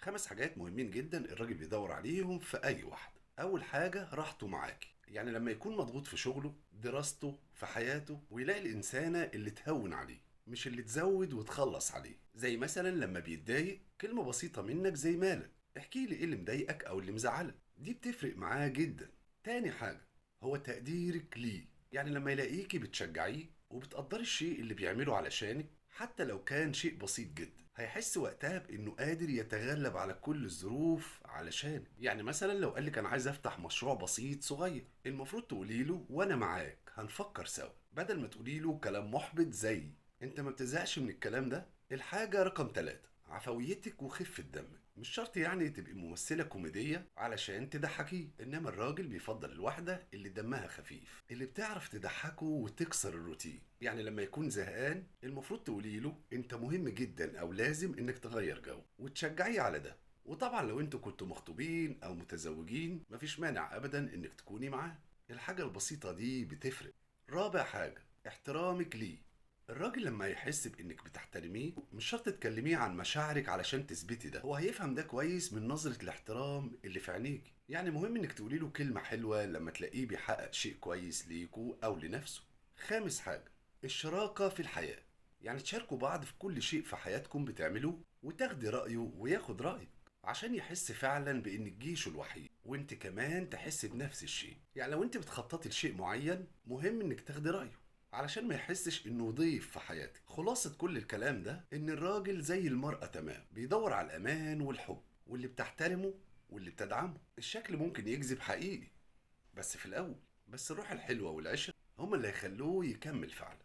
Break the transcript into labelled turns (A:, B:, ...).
A: 5 حاجات مهمين جدا الراجل بيدور عليهم في أي واحدة. أول حاجة راحته معاكي، يعني لما يكون مضغوط في شغله، دراسته، في حياته، ويلاقي الإنسانة اللي تهون عليه مش اللي تزود وتخلص عليه. زي مثلا لما بيتضايق كلمة بسيطة منك زي مالك، احكي لي ايه اللي مضايقك او اللي مزعلك، دي بتفرق معاه جدا. تاني حاجة هو تقديرك ليه، يعني لما يلاقيكي بتشجعيه وبتقدري الشيء اللي بيعمله علشانك حتى لو كان شيء بسيط جدا، هيحس وقتها بانه قادر يتغلب على كل الظروف علشان. يعني مثلا لو قالك انا عايز افتح مشروع بسيط صغير، المفروض تقولي له وانا معاك هنفكر سوا، بدل ما تقولي له كلام محبط زي انت ما بتزهقش من الكلام ده. الحاجة رقم 3 عفويتك وخفة دمك. مش شرط يعني تبقي ممثلة كوميدية علشان تضحكيه، انما الراجل بيفضل الواحدة اللي دمها خفيف، اللي بتعرف تضحكه وتكسر الروتين. يعني لما يكون زهقان المفروض تقولي له انت مهم جدا او لازم انك تغير جو وتشجعيه على ده. وطبعا لو انتوا كنتوا مخطوبين او متزوجين مفيش مانع ابدا انك تكوني معاه. الحاجة البسيطة دي بتفرق. رابع حاجة احترامك ليه. الراجل لما يحس بانك بتحترميه مش شرط تكلميه عن مشاعرك علشان تثبتي ده، هو هيفهم ده كويس من نظرة الاحترام اللي في عينيك. يعني مهم انك تقولي له كلمة حلوة لما تلاقيه بيحقق شيء كويس ليكوا او لنفسه. خامس حاجة الشراكة في الحياة، يعني تشاركوا بعض في كل شيء في حياتكم بتعملوه وتاخدي رأيه وياخد رأيك، عشان يحس فعلا بانك جيشه الوحيد وانت كمان تحس بنفس الشيء. يعني لو انت بتخططي لشيء معين مهم انك تاخدي رأيه علشان ما يحسش انه ضيف في حياتك. خلاصة كل الكلام ده ان الراجل زي المرأة تمام، بيدور على الامان والحب واللي بتحترمه واللي بتدعمه. الشكل ممكن يجذب حقيقي بس في الاول، بس الروح الحلوة والعشرة هما اللي هيخلوه يكمل فعلا.